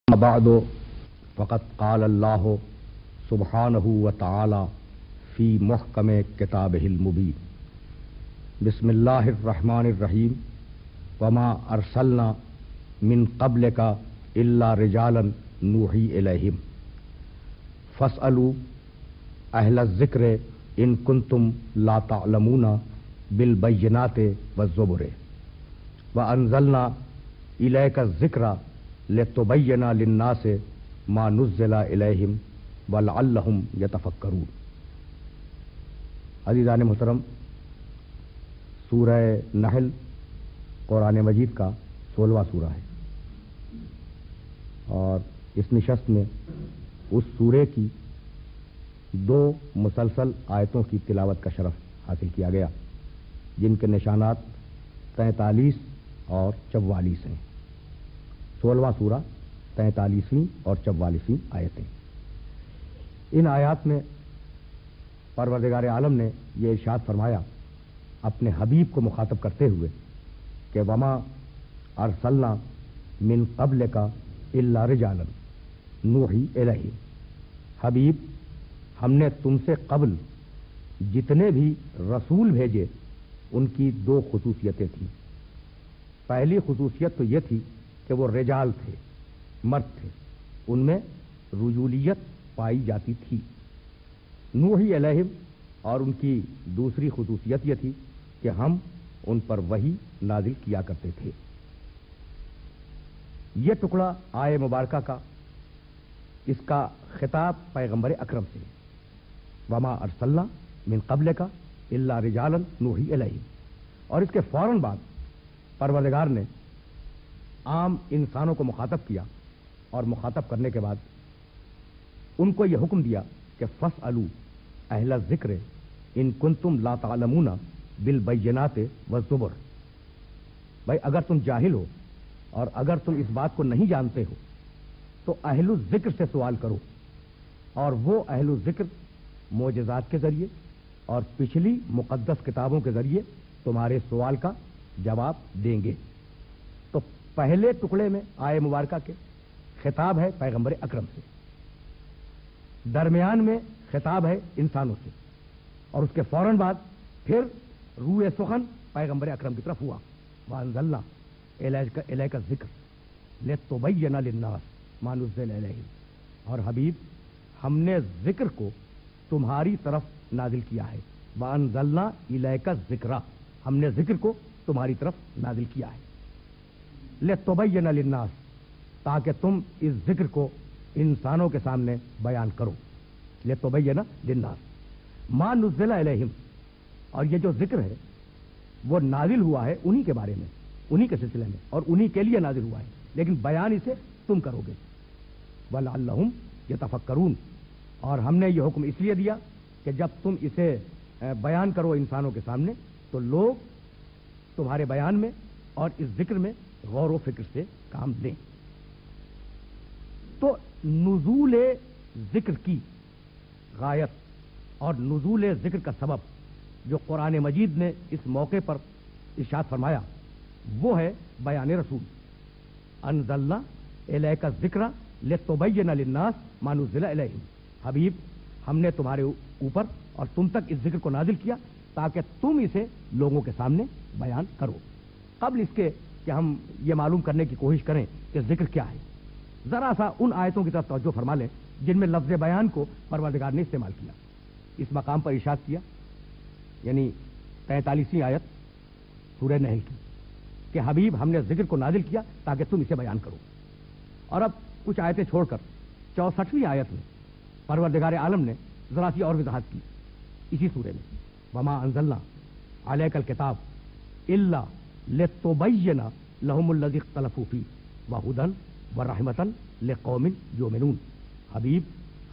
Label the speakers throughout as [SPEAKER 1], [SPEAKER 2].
[SPEAKER 1] بعد فقد قال اللہ سبحانہ وتعالی فی محکم کتابہ المبین بسم اللہ الرحمن الرحیم وما ارسلنا من قبلک الا رجالا نوحی الیہم فاسألوا اہل الذکر ان کنتم لا تعلمون بالبینات والزبر وانزلنا الیک الذکر لتبین للناس ما نزل الیہم ولعلہم یتفکرون۔ عزیزان محترم، سورہ نحل قرآن مجید کا 16واں سورہ ہے اور اس نشست میں اس سورے کی 2 مسلسل آیتوں کی تلاوت کا شرف حاصل کیا گیا، جن کے نشانات 43 اور 44 ہیں۔ 16واں سورہ 43ویں اور 44ویں آیتیں۔ ان آیات میں پروردگار عالم نے یہ ارشاد فرمایا اپنے حبیب کو مخاطب کرتے ہوئے کہ وما ارسلنا من قبلک الا رجالا نوحی الیہم، حبیب ہم نے تم سے قبل جتنے بھی رسول بھیجے ان کی 2 خصوصیتیں تھیں۔ پہلی خصوصیت تو یہ تھی کہ وہ رجال تھے، مرد تھے، ان میں رجولیت پائی جاتی تھی۔ نوحی علیہم، اور ان کی دوسری خصوصیت یہ تھی کہ ہم ان پر وحی نازل کیا کرتے تھے۔ یہ ٹکڑا آیہ مبارکہ کا، اس کا خطاب پیغمبر اکرم سے، وما ارسلنا من قبلک الا رجالا نوحی الیہم، اور اس کے فوراً بعد پروردگار نے عام انسانوں کو مخاطب کیا، اور مخاطب کرنے کے بعد ان کو یہ حکم دیا کہ فاسألوا اہل الذکر ان کنتم لا تعلمون بالبینات والزبر۔ بھائی اگر تم جاہل ہو اور اگر تم اس بات کو نہیں جانتے ہو تو اہل الذکر سے سوال کرو، اور وہ اہل الذکر معجزات کے ذریعے اور پچھلی مقدس کتابوں کے ذریعے تمہارے سوال کا جواب دیں گے۔ تو پہلے ٹکڑے میں آیہ مبارکہ کے خطاب ہے پیغمبر اکرم سے، درمیان میں خطاب ہے انسانوں سے، اور اس کے فوراً بعد پھر روئے سخن پیغمبر اکرم کی طرف ہوا، وانزلنا الیک الذکر لتبین للناس ما نزل الیہم، اور حبیب ہم نے ذکر کو تمہاری طرف نازل کیا ہے، وانزلنا الیک الذکر، ہم نے ذکر کو تمہاری طرف نازل کیا ہے، لتبین للناس، تاکہ تم اس ذکر کو انسانوں کے سامنے بیان کرو، لتبین للناس ما نزل الیہم، اور یہ جو ذکر ہے وہ نازل ہوا ہے انہی کے بارے میں، انہی کے سلسلے میں، اور انہی کے لیے نازل ہوا ہے، لیکن بیان اسے تم کرو گے، ولعلہم یتفکرون، اور ہم نے یہ حکم اس لیے دیا کہ جب تم اسے بیان کرو انسانوں کے سامنے تو لوگ تمہارے بیان میں اور اس ذکر میں غور و فکر سے کام لیں۔ تو نزول ذکر کی غایت اور نزول ذکر کا سبب جو قرآن مجید نے اس موقع پر ارشاد فرمایا وہ ہے بیان رسول، انزلنا الیک الذکر لتبین للناس ما نزل الیہم، حبیب ہم نے تمہارے اوپر اور تم تک اس ذکر کو نازل کیا تاکہ تم اسے لوگوں کے سامنے بیان کرو۔ قبل اس کے کہ ہم یہ معلوم کرنے کی کوشش کریں کہ ذکر کیا ہے، ذرا سا ان آیتوں کی طرف توجہ فرما لیں جن میں لفظ بیان کو پروردگار نے استعمال کیا۔ اس مقام پر ارشاد کیا، یعنی 43ویں آیت سورہ نحل کی، کہ حبیب ہم نے ذکر کو نازل کیا تاکہ تم اسے بیان کرو، اور اب کچھ آیتیں چھوڑ کر 64ویں آیت میں پروردگار عالم نے ذرا سی اور وضاحت کی اسی سورہ میں، وما انزلنا علیک الکتاب الا لتبین لہم الذی اختلفوا فیہ وہدی ورحمۃ لقوم یؤمنون، حبیب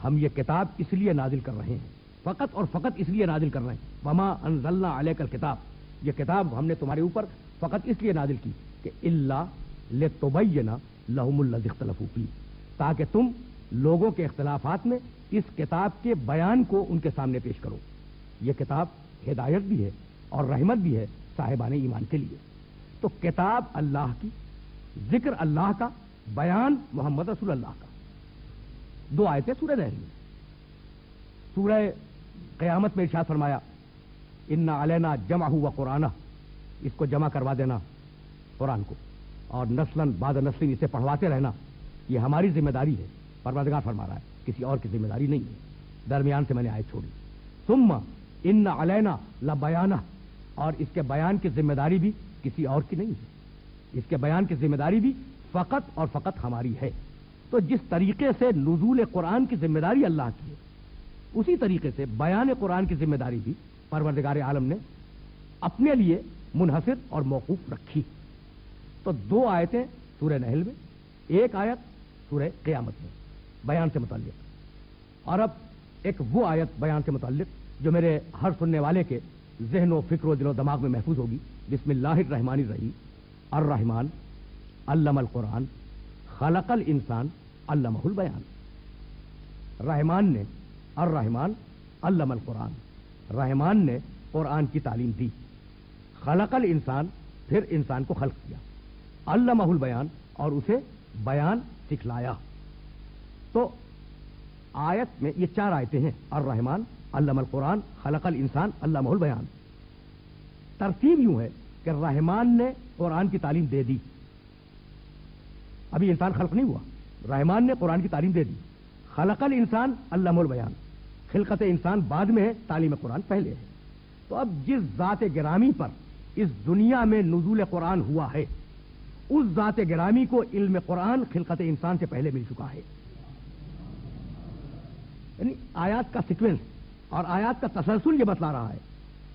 [SPEAKER 1] ہم یہ کتاب اس لیے نازل کر رہے ہیں، فقط اور فقط اس لیے نازل کر رہے ہیں، وما انزلنا علیک الکتاب، یہ کتاب ہم نے تمہارے اوپر فقط اس لیے نازل کی کہ الا لتبین لہم الذی اختلفوا فیہ، تاکہ تم لوگوں کے اختلافات میں اس کتاب کے بیان کو ان کے سامنے پیش کرو۔ یہ کتاب ہدایت بھی ہے اور رحمت بھی ہے صاحبان ایمان کے لیے۔ تو کتاب اللہ کی، ذکر اللہ کا بیان محمد رسول اللہ کا. 2 آیتیں سورہ نحل میں. سورہ قیامت میں ارشاد فرمایا ان علینا جمعہ و قرآنہ، اس کو جمع کروا دینا قرآن کو، اور نسلاً بعد نسل اسے پڑھواتے رہنا، یہ ہماری ذمہ داری ہے. پروردگار فرما رہا ہے کسی اور کی ذمہ داری نہیں ہے. درمیان سے میں نے آیت چھوڑی. ثم ان علینا لبیانہ، اور اس کے بیان کی ذمہ داری بھی کسی اور کی نہیں ہے. اس کے بیان کی ذمہ داری بھی فقط اور فقط ہماری ہے. تو جس طریقے سے نزول قرآن کی ذمہ داری اللہ کی ہے، اسی طریقے سے بیان قرآن کی ذمہ داری بھی پروردگار عالم نے اپنے لیے منحصر اور موقوف رکھی. تو 2 آیتیں سورہ نحل میں، 1 آیت سورہ قیامت میں بیان سے متعلق. اور اب ایک وہ آیت بیان سے متعلق جو میرے ہر سننے والے کے ذہن و فکر و دل و دماغ میں محفوظ ہوگی. بسم اللہ الرحمن الرحیم. الرحمن علم القرآن خلق الانسان علمہ البیان. رحمان نے، الرحمن علم القرآن، رحمان نے قرآن کی تعلیم دی. خلق الانسان، پھر انسان کو خلق کیا. علمہ البیان، اور اسے بیان سکھلایا. تو آیت میں یہ 4 آیتیں ہیں. الرحمن علم القرآن خلق الانسان علمہ البیان. ترتیب یوں ہے کہ رحمان نے قرآن کی تعلیم دے دی. ابھی انسان خلق نہیں ہوا، رحمان نے قرآن کی تعلیم دے دی. خلق الانسان علمہ البیان، خلقت انسان بعد میں ہے، تعلیم قرآن پہلے ہے. تو اب جس ذات گرامی پر اس دنیا میں نزول قرآن ہوا ہے، اس ذات گرامی کو علم قرآن خلقت انسان سے پہلے مل چکا ہے. یعنی آیات کا سیکوینس اور آیات کا تسلسل یہ بتلا رہا ہے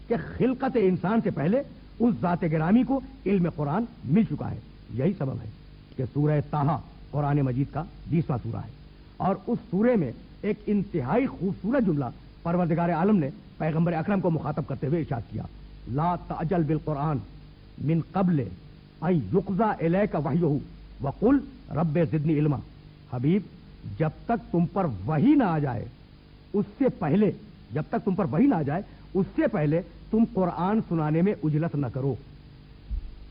[SPEAKER 1] کہ خلقت انسان سے پہلے اس ذات گرامی کو علم قرآن مل چکا ہے. یہی سبب ہے کہ سورہ طٰہٰ قرآن مجید کا 20واں سورہ ہے، اور اس سورے میں ایک انتہائی خوبصورت جملہ پروردگار عالم نے پیغمبر اکرم کو مخاطب کرتے ہوئے ارشاد کیا. لا تعجل بالقرآن من قبل ان یقضی الیک وحیہ وقل رب زدنی علما. حبیب، جب تک تم پر وحی نہ آ جائے اس سے پہلے، جب تک تم پر وحی نہ آ جائے اس سے پہلے تم قرآن سنانے میں اجلت نہ کرو،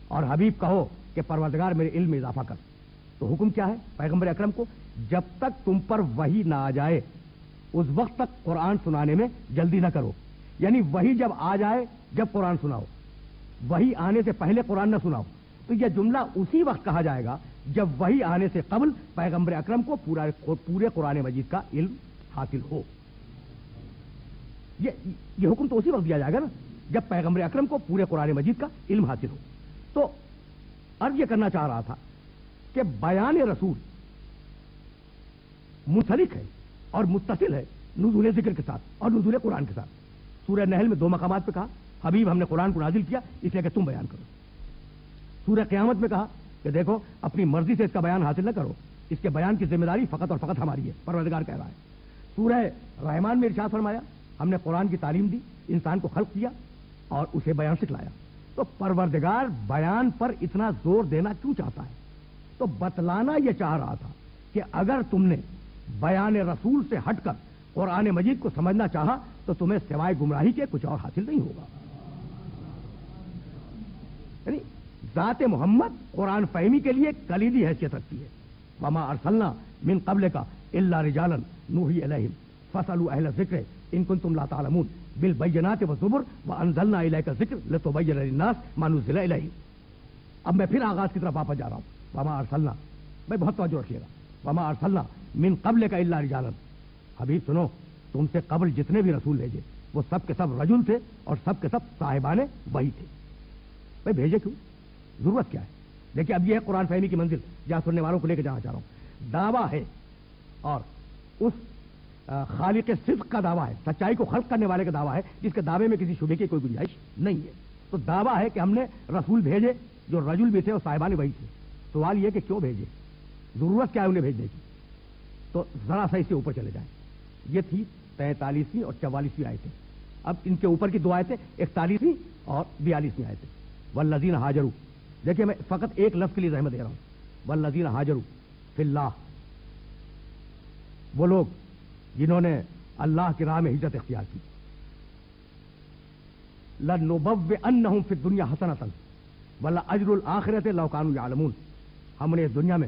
[SPEAKER 1] اور حبیب کہو کہ پروردگار میرے علم میں اضافہ کر. تو حکم کیا ہے پیغمبر اکرم کو؟ جب تک تم پر وحی نہ آ جائے اس وقت تک قرآن سنانے میں جلدی نہ کرو. یعنی وحی جب آ جائے جب قرآن سناؤ، وحی آنے سے پہلے قرآن نہ سناؤ. تو یہ جملہ اسی وقت کہا جائے گا جب وحی آنے سے قبل پیغمبر اکرم کو پورے قرآن مجید کا علم حاصل ہو. یہ حکم تو اسی وقت دیا جائے گا نا جب پیغمبر اکرم کو پورے قرآن مجید کا علم حاصل ہو. تو عرض یہ کرنا چاہ رہا تھا کہ بیان رسول منسلک ہے اور متصل ہے نزول ذکر کے ساتھ اور نزول قرآن کے ساتھ. سورہ نحل میں 2 مقامات پہ کہا حبیب ہم نے قرآن کو نازل کیا اس لیے کہ تم بیان کرو. سورہ قیامت میں کہا کہ دیکھو اپنی مرضی سے اس کا بیان حاصل نہ کرو، اس کے بیان کی ذمہ داری فقط اور فقط ہماری ہے، پروردگار کہہ رہا ہے. سورہ رحمان میں ارشاد فرمایا ہم نے قرآن کی تعلیم دی، انسان کو خلق کیا اور اسے بیان سکھلایا. تو پروردگار بیان پر اتنا زور دینا کیوں چاہتا ہے؟ تو بتلانا یہ چاہ رہا تھا کہ اگر تم نے بیان رسول سے ہٹ کر قرآن مجید کو سمجھنا چاہا تو تمہیں سوائے گمراہی کے کچھ اور حاصل نہیں ہوگا. یعنی ذات محمد قرآن فہمی کے لیے کلیدی حیثیت رکھتی ہے. وما ارسلنا من قبل کا الا رجالا نوحی الیہم فاسألوا اہل الذکر ان کنتم لا تعلمون بالبینات والزبر وانزلنا الیک الذکر لتبین للناس ما نزل الیہم. اب میں پھر آغاز کی طرف واپس جا رہا ہوں. وما ارسلنا، بھائی بہت توجہ رکھیے گا. وما ارسلنا من قبل کا الا رجالا. حبیب سنو، تم سے قبل جتنے بھی رسول بھیجے وہ سب کے سب رجل تھے اور سب کے سب صاحبان وحی تھے. بھائی بھیجے کیوں؟ ضرورت کیا ہے؟ دیکھیے اب یہ ہے قرآن فہمی کی منزل جہاں سننے والوں کو لے کے جانا چاہ رہا ہوں. دعویٰ ہے اور اس خالق صدق کا دعویٰ ہے، سچائی کو خلق کرنے والے کا دعویٰ ہے جس کے دعوے میں کسی شبے کی کوئی گنجائش نہیں ہے. تو دعویٰ ہے کہ ہم نے رسول بھیجے جو رجل بھی تھے اور صاحبان وحی تھے. سوال یہ کہ کیوں بھیجے، ضرورت کیا ہے انہیں بھیجنے کی؟ تو ذرا سا اس سے اوپر چلے جائیں. یہ تھی 43ویں اور 44ویں آیتیں. اب ان کے اوپر کی 2 آیتیں 41ویں اور 42ویں آیتیں. والذین ہاجروا، دیکھیے میں فقط ایک لفظ کے لیے زحمت دے رہا ہوں. والذین ہاجروا فی اللہ، وہ لوگ جنہوں نے اللہ کی راہ میں ہجرت اختیار کی. لنبوئنہم فی الدنیا حسنۃ ولاجر الآخرۃ لو کانوا یعلمون. ہم انہیں اس دنیا میں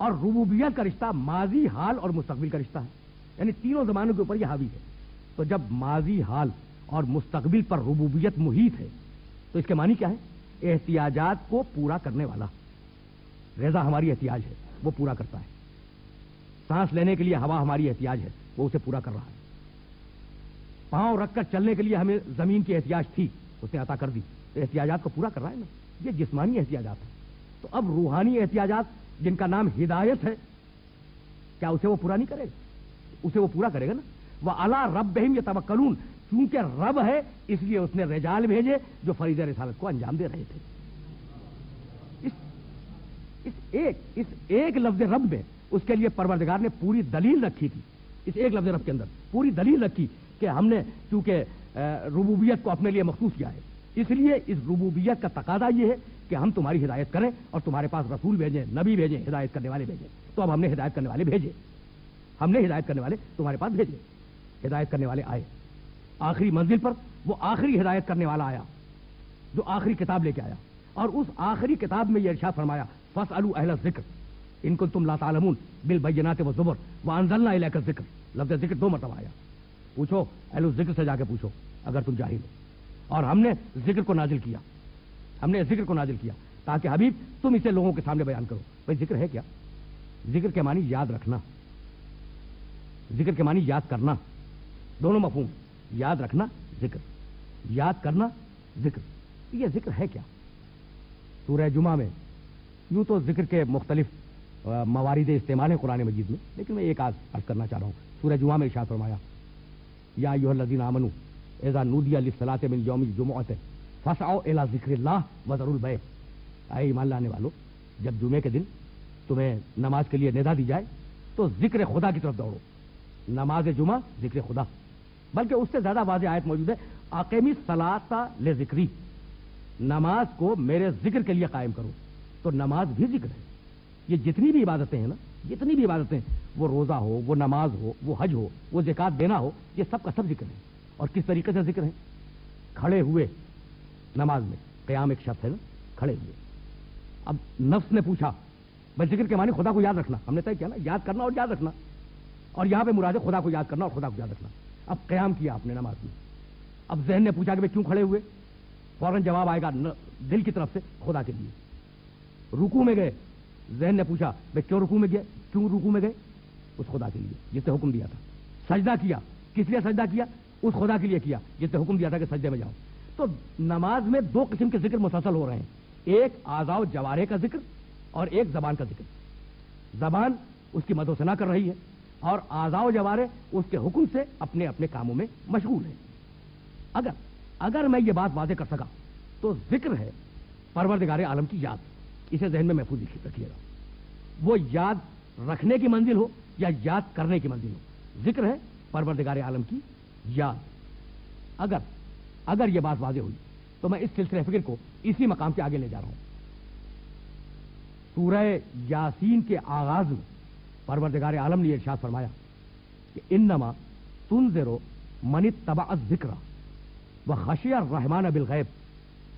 [SPEAKER 1] اور ربوبیت کا رشتہ ماضی، حال اور مستقبل کا رشتہ ہے، یعنی تینوں زمانوں کے اوپر یہ حاوی ہے۔ تو جب ماضی، حال اور مستقبل پر ربوبیت محیط ہے تو اس کے معنی کیا ہے؟ احتیاجات کو پورا کرنے والا۔ غذا ہماری احتیاج ہے، وہ پورا کرتا ہے۔ سانس لینے کے لیے ہوا ہماری احتیاج ہے، وہ اسے پورا کر رہا ہے۔ پاؤں رکھ کر چلنے کے لیے ہمیں زمین کی احتیاج تھی، اس نے عطا کر دی، تو احتیاجات کو پورا کر رہا ہے نا۔ یہ جسمانی احتیاجات ہیں۔ تو اب روحانی احتیاجات جن کا نام ہدایت ہے، کیا اسے وہ پورا نہیں کرے گا؟ اسے وہ پورا کرے گا نا۔ وَعَلَىٰ رَبِّهِمْ يَتَوَكَّلُونَ، چونکہ رب ہے اس لیے اس نے رجال بھیجے جو فریضہ رسالت کو انجام دے رہے تھے۔ اس ایک لفظ رب میں اس کے لیے پروردگار نے پوری دلیل رکھی تھی۔ اس ایک لفظ رب کے اندر پوری دلیل رکھی کہ ہم نے چونکہ ربوبیت کو اپنے لیے مخصوص کیا ہے، اس لیے اس ربوبیت کا تقاضا یہ ہے کہ ہم تمہاری ہدایت کریں اور تمہارے پاس رسول بھیجیں، نبی بھیجیں، ہدایت کرنے والے بھیجیں۔ تو اب ہم نے ہدایت کرنے والے بھیجے، ہم نے ہدایت کرنے والے تمہارے پاس بھیجے، ہدایت کرنے والے آئے۔ آخری منزل پر وہ آخری ہدایت کرنے والا آیا جو آخری کتاب لے کے آیا، اور اس آخری کتاب میں یہ ارشاد فرمایا فَاسْأَلُوا أَهْلَ الذِّكْرِ إِن كُنتُمْ لَا تَعْلَمُونَ بِالْبَيِّنَاتِ وَالزُّبُرِ وَأَنزَلْنَا إِلَيْكَ الذِّكْرَ۔ لفظ ذکر دو مرتبہ آیا۔ پوچھو اہل الذکر سے، جا کے پوچھو اگر تم جاہل ہو۔ اور ہم نے ذکر کو نازل کیا، ہم نے ذکر کو نازل کیا تاکہ حبیب تم اسے لوگوں کے سامنے بیان کرو۔ بھائی ذکر ہے کیا؟ ذکر کے معنی یاد رکھنا، ذکر کے معنی یاد کرنا، دونوں مفہوم، یاد رکھنا ذکر، یاد کرنا ذکر۔ یہ ذکر ہے کیا؟ سورہ جمعہ میں یوں تو ذکر کے مختلف موارد استعمال ہیں قرآن مجید میں، لیکن میں ایک عرض کرنا چاہ رہا ہوں۔ سورہ جمعہ میں ارشاد فرمایا یا ایھا الذین آمنوا اذا نودی للصلاۃ من یوم الجمعۃ فاسعوا الی ذکر اللہ وذروا البیع۔ اے ایمان لانے والو، جب جمعے کے دن تمہیں نماز کے لیے ندا دی جائے تو ذکر خدا کی طرف دوڑو۔ نماز جمعہ ذکر خدا، بلکہ اس سے زیادہ واضح آیت موجود ہے اقیمی الصلاۃ لذکری، نماز کو میرے ذکر کے لیے قائم کرو۔ تو نماز بھی ذکر ہے۔ یہ جتنی بھی عبادتیں ہیں نا، جتنی بھی عبادتیں، وہ روزہ ہو، وہ نماز ہو، وہ حج ہو، وہ زکوٰۃ دینا ہو، یہ سب کا سب ذکر ہے۔ اور کس طریقے سے ذکر ہے؟ کھڑے ہوئے نماز میں، قیام ایک شرط ہے نا، کھڑے ہوئے۔ اب نفس نے پوچھا بھائی ذکر کے معنی خدا کو یاد رکھنا، ہم نے طے کیا نا، یاد کرنا اور یاد رکھنا، اور یہاں پہ مراد ہے خدا کو یاد کرنا اور خدا کو یاد رکھنا۔ اب قیام کیا آپ نے نماز میں، اب ذہن نے پوچھا کہ بھائی کیوں کھڑے ہوئے؟ فوراً جواب آئے گا دل کی طرف سے خدا کے لیے۔ رکوع میں گئے، ذہن نے پوچھا بھائی کیوں رکوع میں گئے؟ کیوں رکوع میں گئے؟ اس خدا کے لیے جس نے حکم دیا تھا۔ سجدہ کیا، کس لیے سجدہ کیا؟ اس خدا کے لیے کیا جس نے حکم دیا تھا کہ سجدے میں جاؤ۔ تو نماز میں دو قسم کے ذکر مسلسل ہو رہے ہیں، ایک اعضاء و جوارح کا ذکر اور ایک زبان کا ذکر۔ زبان اس کی مد و ثنا کر رہی ہے اور اعضاء و جوارح اس کے حکم سے اپنے اپنے کاموں میں مشغول ہے۔ اگر میں یہ بات واضح کر سکا تو ذکر ہے پروردگار عالم کی یاد، اسے ذہن میں محفوظ رکھیے گا۔ وہ یاد رکھنے کی منزل ہو یا یاد کرنے کی منزل ہو، ذکر ہے پروردگار عالم کی یاد۔ اگر یہ بات واضح ہوئی تو میں اس سلسلہ فکر کو اسی مقام پہ آگے لے جا رہا ہوں۔ سورہ یاسین کے آغاز میں پروردگار عالم نے ارشاد فرمایا کہ انما تنذر من اتبع الذکر وخشی الرحمن بالغیب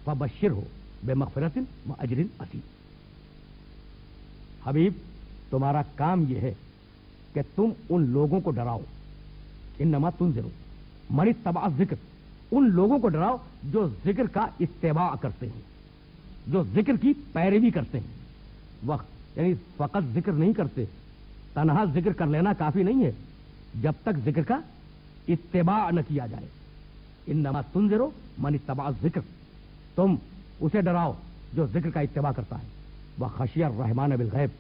[SPEAKER 1] فبشرہ بمغفرۃ واجر عظیم۔ حبیب تمہارا کام یہ ہے کہ تم ان لوگوں کو ڈراؤ، انما تنذر من اتبع الذکر، ان لوگوں کو ڈراؤ جو ذکر کا اتباع کرتے ہیں، جو ذکر کی پیروی کرتے ہیں۔ وقت یعنی فقط ذکر نہیں کرتے، تنہا ذکر کر لینا کافی نہیں ہے جب تک ذکر کا اتباع نہ کیا جائے۔ انما تنذر من اتبع الذکر، تم اسے ڈراؤ جو ذکر کا اتباع کرتا ہے۔ وخشی الرحمن بالغیب،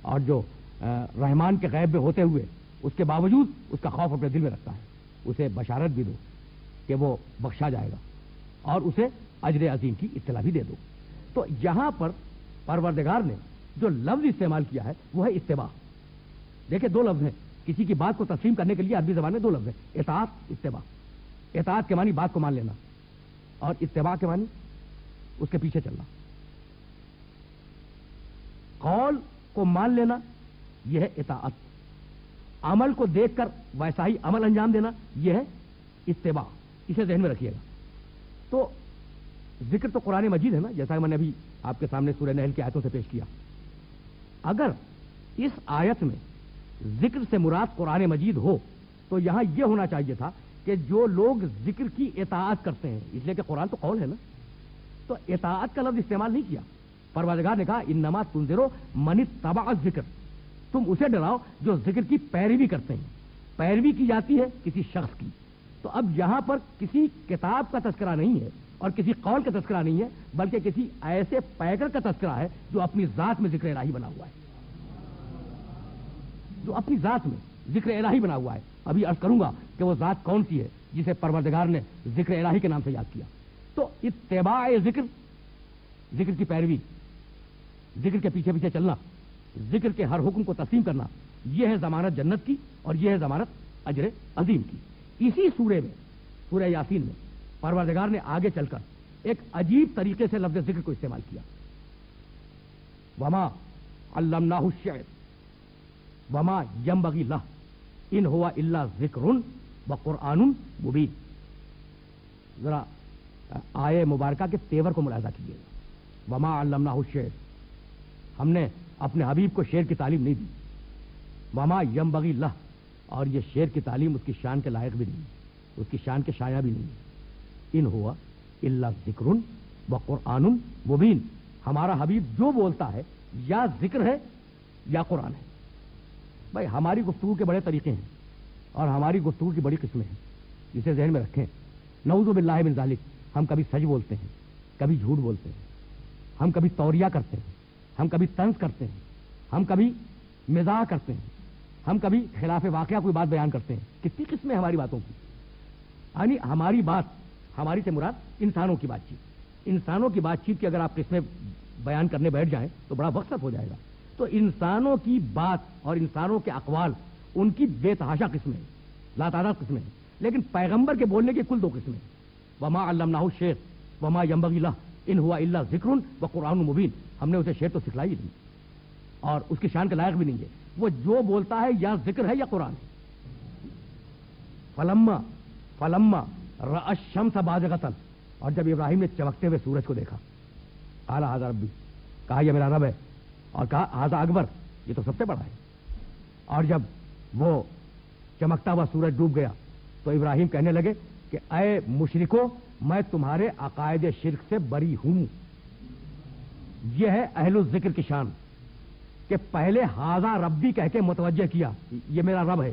[SPEAKER 1] اور جو رحمان کے غیب میں ہوتے ہوئے اس کے باوجود اس کا خوف اپنے دل میں رکھتا ہے، اسے بشارت بھی دو کہ وہ بخشا جائے گا اور اسے اجر عظیم کی اطلاع بھی دے دو۔ تو یہاں پر پروردگار نے جو لفظ استعمال کیا ہے وہ ہے اتباع۔ دیکھیں دو لفظ ہیں، کسی کی بات کو تسلیم کرنے کے لیے عربی زبان میں دو لفظ ہیں، اطاعت، اتباع۔ اطاعت کے معنی بات کو مان لینا، اور اتباع کے معنی اس کے پیچھے چلنا۔ قول کو مان لینا یہ ہے اطاعت، عمل کو دیکھ کر ویسا ہی عمل انجام دینا یہ ہے اتباع، اسے ذہن میں رکھیے گا۔ تو ذکر تو قرآن مجید ہے نا، جیسا کہ میں نے ابھی آپ کے سامنے سورہ نحل کی آیتوں سے پیش کیا۔ اگر اس آیت میں ذکر سے مراد قرآن مجید ہو تو یہاں یہ ہونا چاہیے تھا کہ جو لوگ ذکر کی اطاعت کرتے ہیں، اس لیے کہ قرآن تو قول ہے نا، تو اطاعت کا لفظ استعمال نہیں کیا. پروردگار نے کہا انما تنذرو من اتبع الذکر، تم اسے ڈراؤ جو ذکر کی پیروی کرتے ہیں. پیروی کی جاتی ہے کسی شخص کی. تو اب یہاں پر کسی کتاب کا تذکرہ نہیں ہے اور کسی قول کا تذکرہ نہیں ہے، بلکہ کسی ایسے پیکر کا تذکرہ ہے جو اپنی ذات میں ذکر الہی بنا ہوا ہے، جو اپنی ذات میں ذکر الہی بنا ہوا ہے. ابھی عرض کروں گا کہ وہ ذات کون سی ہے جسے پروردگار نے ذکر الہی کے نام سے یاد کیا. تو اتباع ذکر، ذکر کی پیروی، ذکر کے پیچھے پیچھے چلنا، ذکر کے ہر حکم کو تسلیم کرنا، یہ ہے ضمانت جنت کی اور یہ ہے ضمانت اجر عظیم کی. اسی سورے میں، سورہ یاسین میں، پروردگار نے آگے چل کر ایک عجیب طریقے سے لفظ ذکر کو استعمال کیا. وما علمناہ الشعر وما ینبغی لہ ان ہوا الا ذکر وقرآن مبین. ذرا آیے مبارکہ کے تیور کو ملاحظہ کیجیے گا. وما علمناہ الشعر، ہم نے اپنے حبیب کو شعر کی تعلیم نہیں دی. وما ینبغی لہ، اور یہ شعر کی تعلیم اس کی شان کے لائق بھی نہیں، اس کی شان کے شایع بھی نہیں. ان ہوا الا ذکر وقرآن مبین، ہمارا حبیب جو بولتا ہے یا ذکر ہے یا قرآن ہے. بھائی ہماری گفتگو کے بڑے طریقے ہیں اور ہماری گفتگو کی بڑی قسمیں ہیں، جسے ذہن میں رکھیں. نعوذ باللہ من ذالک، ہم کبھی سچ بولتے ہیں، کبھی جھوٹ بولتے ہیں، ہم کبھی توریہ کرتے ہیں، ہم کبھی طنز کرتے ہیں، ہم کبھی مزاح کرتے ہیں، ہم کبھی خلاف واقعہ کوئی بات بیان کرتے ہیں. کتنی قسمیں ہماری باتوں کی. یعنی ہماری بات، ہماری سے مراد انسانوں کی بات چیت. انسانوں کی بات چیت کی اگر آپ قسمیں بیان کرنے بیٹھ جائیں تو بڑا وقت ہو جائے گا. تو انسانوں کی بات اور انسانوں کے اقوال، ان کی بے تحاشا قسمیں ہیں، لاتعداد قسمیں ہیں. لیکن پیغمبر کے بولنے کی کل 2 قسمیں ہیں. وما علمناہ الشعر وما ینبغی لہ ان ہوا الا ذکر وقرآن مبین. ہم نے اسے شعر تو سکھلائی نہیں اور اس کی شان کے لائق بھی نہیں ہے. وہ جو بولتا ہے یا ذکر ہے یا قرآن ہے. فلما رأى الشمس بازغۃ، اور جب ابراہیم نے چمکتے ہوئے سورج کو دیکھا، قال ھذا ربی، کہا یہ میرا رب ہے، اور کہا ھذا اکبر، یہ تو سب سے بڑا ہے. اور جب وہ چمکتا ہوا سورج ڈوب گیا تو ابراہیم کہنے لگے کہ اے مشرکو، میں تمہارے عقائد شرک سے بری ہوں. یہ ہے اہل الذکر کی شان کہ پہلے ھذا ربی کہہ کے متوجہ کیا، یہ میرا رب ہے.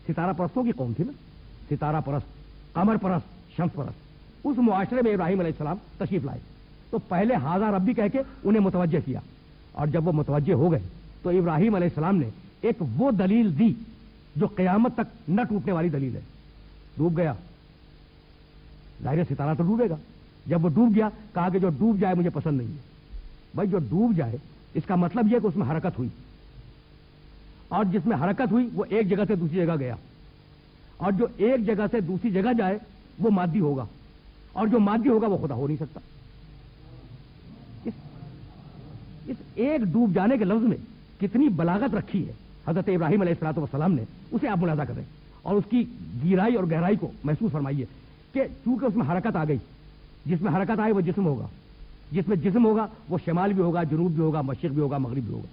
[SPEAKER 1] ستارہ پرستوں کی قوم تھی نا، ستارہ پرست، قمر پرست، شمس پرست. اس معاشرے میں ابراہیم علیہ السلام تشریف لائے تو پہلے ھذا ربی کہہ کے انہیں متوجہ کیا. اور جب وہ متوجہ ہو گئے تو ابراہیم علیہ السلام نے ایک وہ دلیل دی جو قیامت تک نہ ٹوٹنے والی دلیل ہے. ڈوب گیا، ظاہر ستارہ تو ڈوبے گا. جب وہ ڈوب گیا کہا کہ جو ڈوب جائے مجھے پسند نہیں ہے. بھائی جو ڈوب جائے اس کا مطلب یہ کہ اس میں حرکت ہوئی، اور جس میں حرکت ہوئی وہ ایک جگہ سے دوسری جگہ گیا، اور جو ایک جگہ سے دوسری جگہ جائے وہ مادی ہوگا، اور جو مادی ہوگا وہ خدا ہو نہیں سکتا. اس ایک ڈوب جانے کے لفظ میں کتنی بلاغت رکھی ہے حضرت ابراہیم علیہ الصلوۃ والسلام نے، اسے آپ ملاحظہ کریں اور اس کی گہرائی اور گہرائی کو محسوس فرمائیے کہ چونکہ اس میں حرکت آ گئی، جس میں حرکت آئے وہ جسم ہوگا، جس میں جسم ہوگا وہ شمال بھی ہوگا، جنوب بھی ہوگا، مشرق بھی ہوگا، مغرب بھی ہوگا.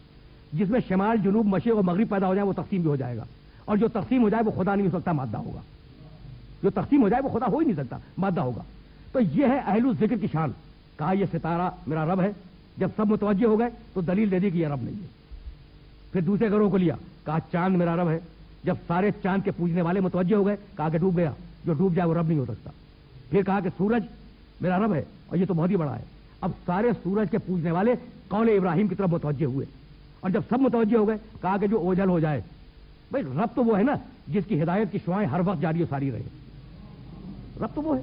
[SPEAKER 1] جس میں شمال، جنوب، مشرق اور مغرب پیدا ہو جائے وہ تقسیم بھی ہو جائے گا، اور جو تقسیم ہو جائے وہ خدا نہیں ہو سکتا، مادہ ہوگا. جو تقسیم ہو جائے وہ خدا ہو ہی نہیں سکتا، مادہ ہوگا. تو یہ ہے اہل الذکر کی شان. کہا یہ ستارہ میرا رب ہے. جب سب متوجہ ہو گئے تو دلیل دے دی کہ یہ رب نہیں ہے. پھر دوسرے گروہ کو لیا، کہا چاند میرا رب ہے. جب سارے چاند کے پوجنے والے متوجہ ہو گئے کہا کہ ڈوب گیا، جو ڈوب جائے وہ رب نہیں ہو سکتا. پھر کہا کہ سورج میرا رب ہے اور یہ تو بہت ہی بڑا ہے. اب سارے سورج کے پوجنے والے قول ابراہیم کی طرف متوجہ ہوئے، اور جب سب متوجہ ہو گئے کہا کہ جو اوجھل ہو جائے. بھائی رب تو وہ ہے نا جس کی ہدایت کی شعائیں ہر وقت جاری و ساری رہے. رب تو وہ ہے،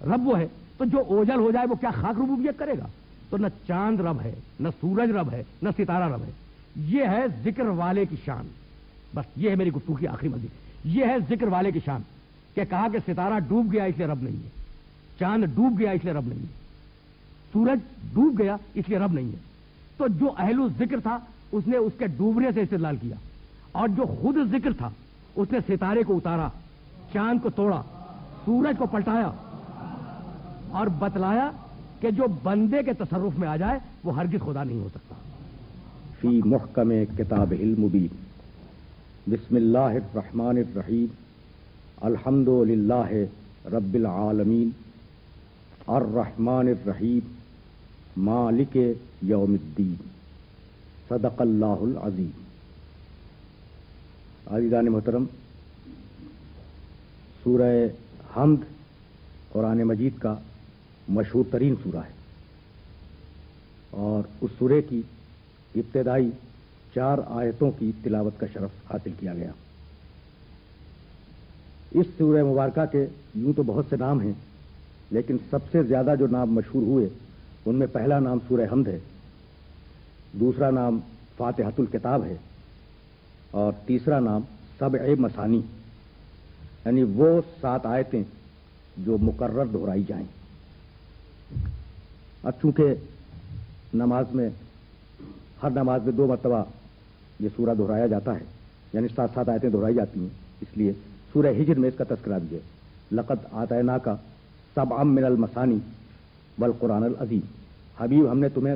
[SPEAKER 1] رب وہ ہے. تو جو اوجھل ہو جائے وہ کیا خاک ربوبیت کرے گا؟ تو نہ چاند رب ہے، نہ سورج رب ہے، نہ ستارہ رب ہے. یہ ہے ذکر والے کی شان. بس یہ ہے میری گفتگو کی آخری مزید. یہ ہے ذکر والے کی شان کہ کہا کہ ستارہ ڈوب گیا اس لیے رب نہیں ہے، چاند ڈوب گیا اس لیے رب نہیں ہے، سورج ڈوب گیا اس لیے رب نہیں ہے. تو جو اہل الذکر تھا اس نے اس کے ڈوبنے سے استدلال کیا، اور جو خود ذکر تھا اس نے ستارے کو اتارا، چاند کو توڑا، سورج کو پلٹایا اور بتلایا کہ جو بندے کے تصرف میں آ جائے وہ ہرگز خدا نہیں ہو سکتا. فی محکم کتابہ المبین۔ بسم اللہ الرحمن الرحیم، الحمد للہ رب العالمین، الرحمن الرحیم، مالک یوم الدین، صدق اللہ العظیم۔ عزیزان محترم، سورہ حمد قرآن مجید کا مشہور ترین سورہ ہے، اور اس سورے کی ابتدائی 4 آیتوں کی تلاوت کا شرف حاصل کیا گیا۔ اس سورہ مبارکہ کے یوں تو بہت سے نام ہیں، لیکن سب سے زیادہ جو نام مشہور ہوئے ان میں پہلا نام سورہ حمد ہے، دوسرا نام فاتحۃ الکتاب ہے، اور تیسرا نام سبع مثانی، یعنی وہ 7 آیتیں جو مکرر دہرائی جائیں۔ اب چونکہ نماز میں ہر نماز میں 2 مرتبہ یہ سورہ دہرایا جاتا ہے، یعنی 7 آیتیں دہرائی جاتی ہیں، اس لیے سورہ ہجر میں اس کا تذکرہ بھی ہے۔ لقد آتیناک سبعا من المثانی والقرآن العظیم، حبیب ہم نے تمہیں